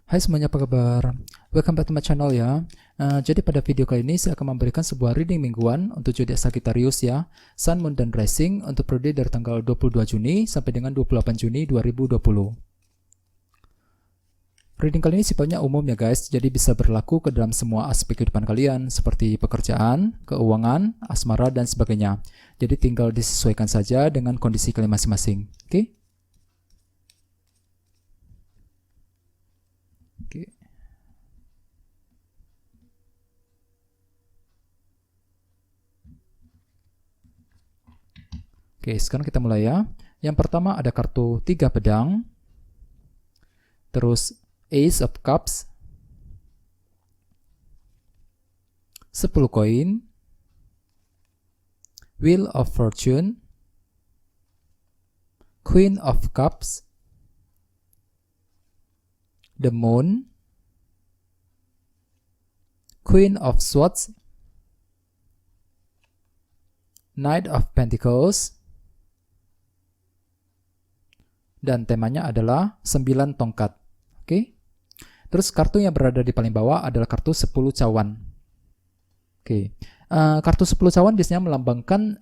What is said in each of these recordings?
Hai semuanya, apa kabar? Welcome back to my channel ya. Jadi pada video kali ini saya akan memberikan sebuah reading mingguan untuk zodiak Sagittarius ya, Sun, Moon, dan Rising untuk periode dari tanggal 22 Juni sampai dengan 28 Juni 2020. Reading kali ini sifatnya umum ya guys, jadi bisa berlaku ke dalam semua aspek kehidupan kalian seperti pekerjaan, keuangan, asmara, dan sebagainya. Jadi tinggal disesuaikan saja dengan kondisi kalian masing-masing. Oke? Oke, sekarang kita mulai ya. Yang pertama ada kartu 3 pedang, terus Ace of Cups, 10 koin, Wheel of Fortune, Queen of Cups, the Moon, Queen of Swords, Knight of Pentacles, dan temanya adalah 9 tongkat. Oke. Terus kartu yang berada di paling bawah adalah kartu 10 cawan. Oke. Kartu 10 cawan biasanya melambangkan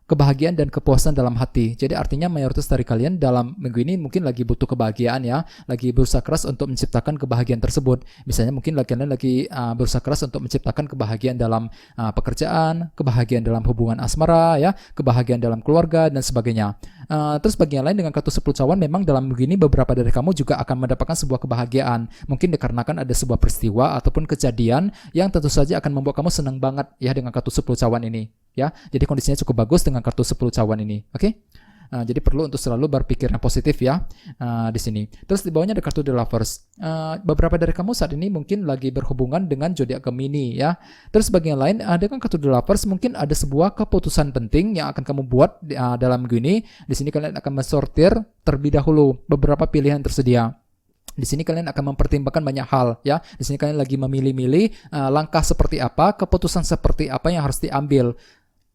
kebahagiaan dan kepuasan dalam hati. Jadi artinya mayoritas dari kalian dalam minggu ini mungkin lagi butuh kebahagiaan ya, lagi berusaha keras untuk menciptakan kebahagiaan tersebut. Misalnya mungkin kalian lagi berusaha keras untuk menciptakan kebahagiaan dalam pekerjaan, kebahagiaan dalam hubungan asmara ya, kebahagiaan dalam keluarga dan sebagainya. Terus bagi yang lain dengan kartu 10 cawan, memang dalam minggu ini beberapa dari kamu juga akan mendapatkan sebuah kebahagiaan. Mungkin dikarenakan ada sebuah peristiwa ataupun kejadian yang tentu saja akan membuat kamu senang banget ya dengan kartu 10 cawan ini. Ya, jadi kondisinya cukup bagus dengan kartu 10 cawan ini. Oke? Jadi perlu untuk selalu berpikir yang positif ya di sini. Terus di bawahnya ada kartu The Lovers. Beberapa dari kamu saat ini mungkin lagi berhubungan dengan zodiak Gemini ya. Terus bagi yang lain ada kan kartu The Lovers, mungkin ada sebuah keputusan penting yang akan kamu buat dalam minggu ini. Di sini kalian akan mensortir terlebih dahulu beberapa pilihan tersedia. Di sini kalian akan mempertimbangkan banyak hal ya. Di sini kalian lagi memilih-milih langkah seperti apa, keputusan seperti apa yang harus diambil.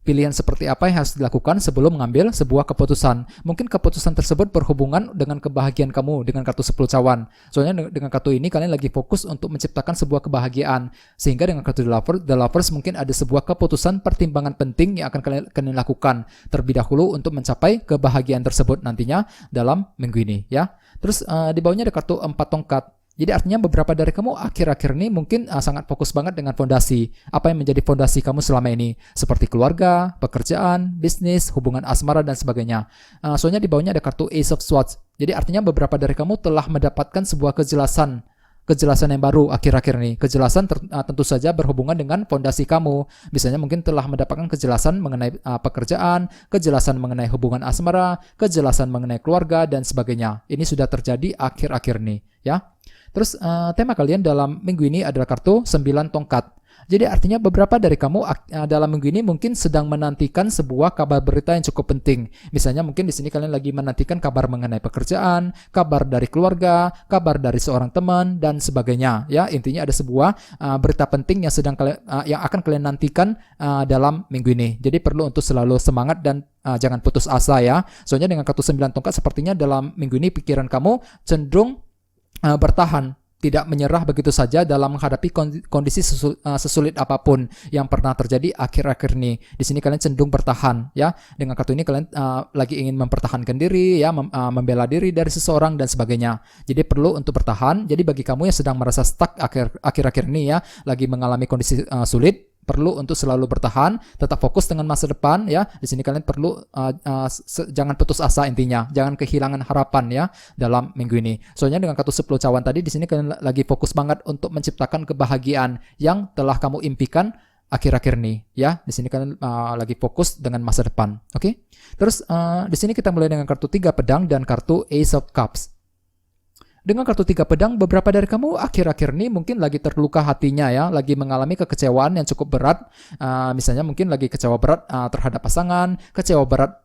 Pilihan seperti apa yang harus dilakukan sebelum mengambil sebuah keputusan. Mungkin keputusan tersebut berhubungan dengan kebahagiaan kamu dengan kartu 10 cawan. Soalnya dengan kartu ini kalian lagi fokus untuk menciptakan sebuah kebahagiaan. Sehingga dengan kartu The Lovers mungkin ada sebuah keputusan pertimbangan penting yang akan kalian lakukan terlebih dahulu untuk mencapai kebahagiaan tersebut nantinya dalam minggu ini ya. Terus di bawahnya ada kartu 4 tongkat. Jadi artinya beberapa dari kamu akhir-akhir ini mungkin sangat fokus banget dengan fondasi. Apa yang menjadi fondasi kamu selama ini? Seperti keluarga, pekerjaan, bisnis, hubungan asmara, dan sebagainya. Soalnya di bawahnya ada kartu Ace of Swords. Jadi artinya beberapa dari kamu telah mendapatkan sebuah kejelasan yang baru akhir-akhir ini. Kejelasan tentu saja berhubungan dengan fondasi kamu. Misalnya mungkin telah mendapatkan kejelasan mengenai pekerjaan, kejelasan mengenai hubungan asmara, kejelasan mengenai keluarga, dan sebagainya. Ini sudah terjadi akhir-akhir ini ya. Terus tema kalian dalam minggu ini adalah kartu 9 tongkat. Jadi artinya beberapa dari kamu dalam minggu ini mungkin sedang menantikan sebuah kabar berita yang cukup penting. Misalnya mungkin di sini kalian lagi menantikan kabar mengenai pekerjaan, kabar dari keluarga, kabar dari seorang teman, dan sebagainya. Ya, intinya ada sebuah berita penting yang yang akan kalian nantikan dalam minggu ini. Jadi perlu untuk selalu semangat dan jangan putus asa ya. Soalnya dengan kartu 9 tongkat sepertinya dalam minggu ini pikiran kamu cenderung bertahan, tidak menyerah begitu saja dalam menghadapi kondisi sesulit apapun yang pernah terjadi akhir-akhir ini. Di sini kalian cenderung bertahan ya. Dengan kartu ini kalian lagi ingin mempertahankan diri ya, membela diri dari seseorang dan sebagainya. Jadi perlu untuk bertahan. Jadi bagi kamu yang sedang merasa stuck akhir-akhir ini ya, lagi mengalami kondisi sulit, perlu untuk selalu bertahan, tetap fokus dengan masa depan ya. Di sini kalian perlu jangan putus asa intinya, jangan kehilangan harapan ya dalam minggu ini. Soalnya dengan kartu 10 cawan tadi, di sini kalian lagi fokus banget untuk menciptakan kebahagiaan yang telah kamu impikan akhir-akhir ini ya. Di sini kalian lagi fokus dengan masa depan. Oke? Terus di sini kita mulai dengan kartu 3 pedang dan kartu Ace of Cups. Dengan kartu 3 pedang, beberapa dari kamu akhir-akhir ini mungkin lagi terluka hatinya ya, lagi mengalami kekecewaan yang cukup berat. Misalnya mungkin lagi kecewa berat terhadap pasangan, kecewa berat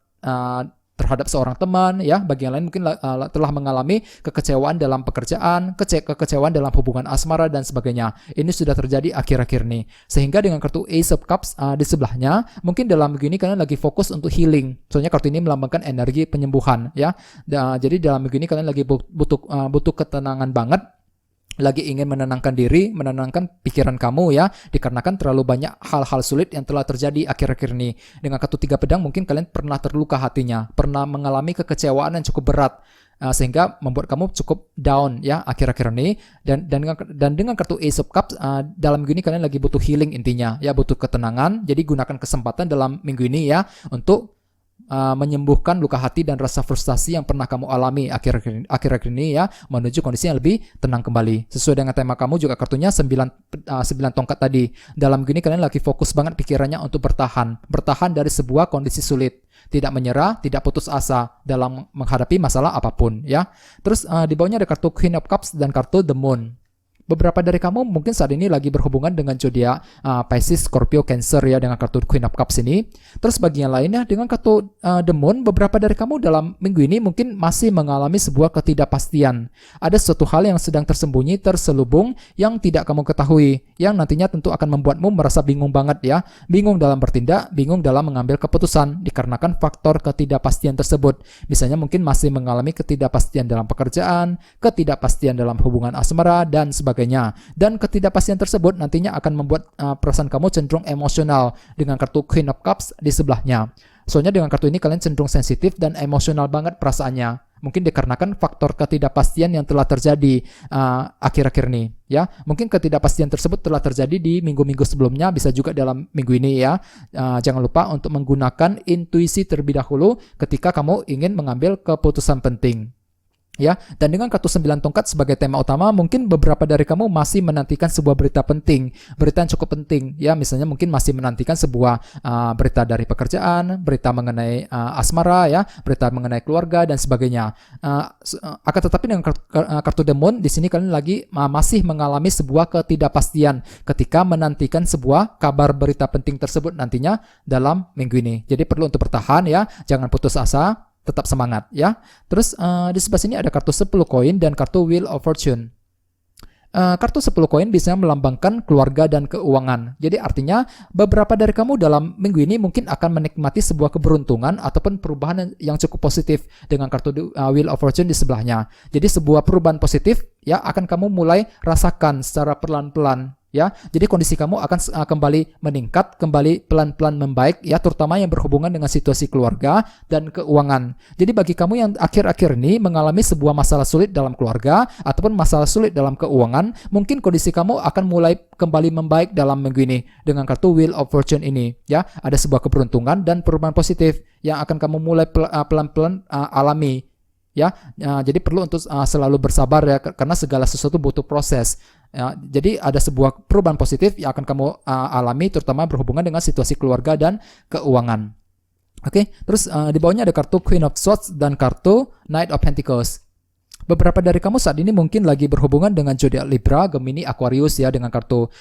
terhadap seorang teman ya. Bagi yang lain mungkin telah mengalami kekecewaan dalam pekerjaan, kekecewaan dalam hubungan asmara dan sebagainya. Ini sudah terjadi akhir-akhir ini. Sehingga dengan kartu Ace of Cups di sebelahnya, mungkin dalam begini kalian lagi fokus untuk healing. Soalnya kartu ini melambangkan energi penyembuhan ya. Jadi dalam begini kalian lagi butuh ketenangan banget. lagi ingin menenangkan diri, menenangkan pikiran kamu ya, dikarenakan terlalu banyak hal-hal sulit yang telah terjadi akhir-akhir ini. Dengan kartu 3 pedang mungkin kalian pernah terluka hatinya, pernah mengalami kekecewaan yang cukup berat, sehingga membuat kamu cukup down ya akhir-akhir ini. Dan dengan kartu Ace of Cups, dalam minggu ini kalian lagi butuh healing intinya ya, butuh ketenangan. Jadi gunakan kesempatan dalam minggu ini ya untuk menyembuhkan luka hati dan rasa frustasi yang pernah kamu alami akhir-akhir ini ya, menuju kondisi yang lebih tenang kembali. Sesuai dengan tema kamu juga kartunya 9 tongkat tadi. Dalam gini kalian lagi fokus banget pikirannya untuk bertahan dari sebuah kondisi sulit, tidak menyerah, tidak putus asa dalam menghadapi masalah apapun ya. Terus di bawahnya ada kartu Queen of Cups dan kartu The Moon. Beberapa dari kamu mungkin saat ini lagi berhubungan dengan zodiak Pisces, Scorpio, Cancer ya, dengan kartu Queen of Cups ini. Terus bagi yang lainnya dengan kartu The Moon, beberapa dari kamu dalam minggu ini mungkin masih mengalami sebuah ketidakpastian. Ada suatu hal yang sedang tersembunyi, terselubung yang tidak kamu ketahui, yang nantinya tentu akan membuatmu merasa bingung banget ya. Bingung dalam bertindak, bingung dalam mengambil keputusan dikarenakan faktor ketidakpastian tersebut. Misalnya mungkin masih mengalami ketidakpastian dalam pekerjaan, ketidakpastian dalam hubungan asmara dan sebagainya. Dan ketidakpastian tersebut nantinya akan membuat perasaan kamu cenderung emosional dengan kartu Queen of Cups di sebelahnya. Soalnya dengan kartu ini kalian cenderung sensitif dan emosional banget perasaannya. Mungkin dikarenakan faktor ketidakpastian yang telah terjadi akhir-akhir ini ya. Mungkin ketidakpastian tersebut telah terjadi di minggu-minggu sebelumnya, bisa juga dalam minggu ini ya. Jangan lupa untuk menggunakan intuisi terlebih dahulu ketika kamu ingin mengambil keputusan penting. Ya, dan dengan kartu 9 tongkat sebagai tema utama, mungkin beberapa dari kamu masih menantikan sebuah berita penting, berita yang cukup penting ya. Misalnya mungkin masih menantikan sebuah berita dari pekerjaan, berita mengenai asmara ya, berita mengenai keluarga dan sebagainya. Akan tetapi dengan kartu The Moon di sini kalian lagi masih mengalami sebuah ketidakpastian ketika menantikan sebuah kabar berita penting tersebut nantinya dalam minggu ini. Jadi perlu untuk bertahan ya, jangan putus asa. Tetap semangat ya. Terus di sebelah sini ada kartu 10 koin dan kartu Wheel of Fortune. Kartu 10 koin biasanya melambangkan keluarga dan keuangan. Jadi artinya beberapa dari kamu dalam minggu ini mungkin akan menikmati sebuah keberuntungan ataupun perubahan yang cukup positif dengan kartu Wheel of Fortune di sebelahnya. Jadi sebuah perubahan positif ya akan kamu mulai rasakan secara perlahan-pelan. Ya, jadi kondisi kamu akan kembali meningkat, kembali pelan-pelan membaik ya, terutama yang berhubungan dengan situasi keluarga dan keuangan. Jadi bagi kamu yang akhir-akhir ini mengalami sebuah masalah sulit dalam keluarga ataupun masalah sulit dalam keuangan, mungkin kondisi kamu akan mulai kembali membaik dalam minggu ini dengan kartu Wheel of Fortune ini ya. Ada sebuah keberuntungan dan perubahan positif yang akan kamu mulai pelan-pelan alami. Ya, jadi perlu untuk selalu bersabar ya, karena segala sesuatu butuh proses. Ya, jadi ada sebuah perubahan positif yang akan kamu alami, terutama berhubungan dengan situasi keluarga dan keuangan. Oke, terus di bawahnya ada kartu Queen of Swords dan kartu Knight of Pentacles. Beberapa dari kamu saat ini mungkin lagi berhubungan dengan zodiak Libra, Gemini, Aquarius ya, dengan kartu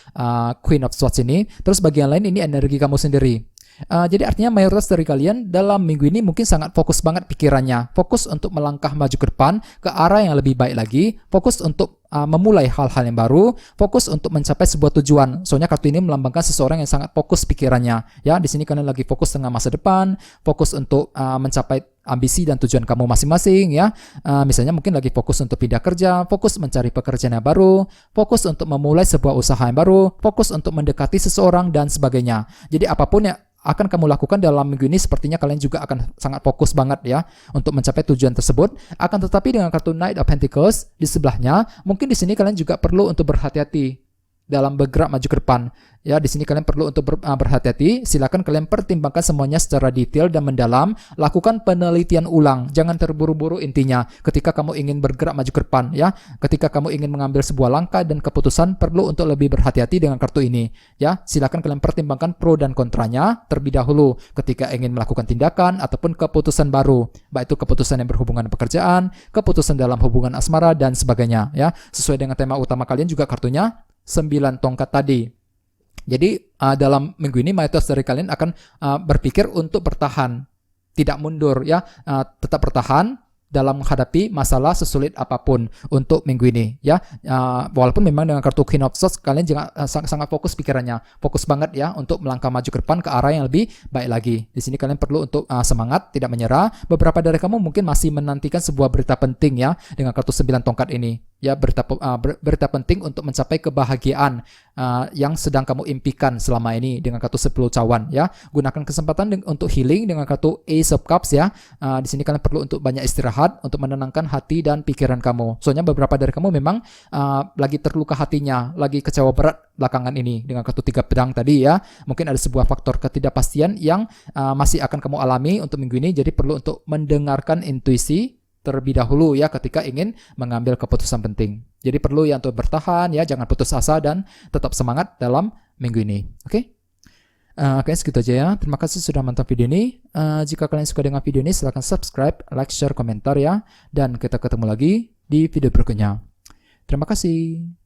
Queen of Swords ini. Terus bagi yang lain ini energi kamu sendiri. Jadi artinya mayoritas dari kalian dalam minggu ini mungkin sangat fokus banget pikirannya, fokus untuk melangkah maju ke depan ke arah yang lebih baik lagi, fokus untuk memulai hal-hal yang baru, fokus untuk mencapai sebuah tujuan. Soalnya kartu ini melambangkan seseorang yang sangat fokus pikirannya. Ya, di sini kalian lagi fokus dengan masa depan, fokus untuk mencapai ambisi dan tujuan kamu masing-masing ya. Misalnya mungkin lagi fokus untuk pindah kerja, fokus mencari pekerjaan yang baru, fokus untuk memulai sebuah usaha yang baru, fokus untuk mendekati seseorang dan sebagainya. Jadi apapun yang akan kamu lakukan dalam minggu ini sepertinya kalian juga akan sangat fokus banget ya untuk mencapai tujuan tersebut. Akan tetapi dengan kartu Knight of Pentacles di sebelahnya, mungkin di sini kalian juga perlu untuk berhati-hati dalam bergerak maju ke depan. Ya, di sini kalian perlu untuk berhati-hati. Silakan kalian pertimbangkan semuanya secara detail dan mendalam. Lakukan penelitian ulang. Jangan terburu-buru intinya. Ketika kamu ingin bergerak maju ke depan, ya, ketika kamu ingin mengambil sebuah langkah dan keputusan, perlu untuk lebih berhati-hati dengan kartu ini. Ya, silakan kalian pertimbangkan pro dan kontranya terlebih dahulu ketika ingin melakukan tindakan ataupun keputusan baru, baik itu keputusan yang berhubungan dengan pekerjaan, keputusan dalam hubungan asmara dan sebagainya. Ya, sesuai dengan tema utama kalian juga kartunya 9 tongkat tadi. Jadi dalam minggu ini mayoritas dari kalian akan berpikir untuk bertahan, tidak mundur ya, tetap bertahan dalam menghadapi masalah sesulit apapun untuk minggu ini ya. Walaupun memang dengan kartu Queen of Swords kalian jangan sangat fokus pikirannya, fokus banget ya untuk melangkah maju ke depan ke arah yang lebih baik lagi. Di sini kalian perlu untuk semangat, tidak menyerah. Beberapa dari kamu mungkin masih menantikan sebuah berita penting ya dengan kartu 9 tongkat ini ya, berita penting untuk mencapai kebahagiaan yang sedang kamu impikan selama ini dengan kartu 10 cawan ya. Gunakan kesempatan untuk healing dengan kartu Ace of Cups ya. Di sini kalian perlu untuk banyak istirahat untuk menenangkan hati dan pikiran kamu. Soalnya beberapa dari kamu memang lagi terluka hatinya, lagi kecewa berat belakangan ini dengan kartu 3 pedang tadi ya. Mungkin ada sebuah faktor ketidakpastian yang masih akan kamu alami untuk minggu ini, jadi perlu untuk mendengarkan intuisi terlebih dahulu ya ketika ingin mengambil keputusan penting. Jadi perlu ya untuk bertahan ya, jangan putus asa dan tetap semangat dalam minggu ini. Oke? Oke, segitu aja ya. Terima kasih sudah menonton video ini. Jika kalian suka dengan video ini, silahkan subscribe, like, share, komentar ya. Dan kita ketemu lagi di video berikutnya. Terima kasih.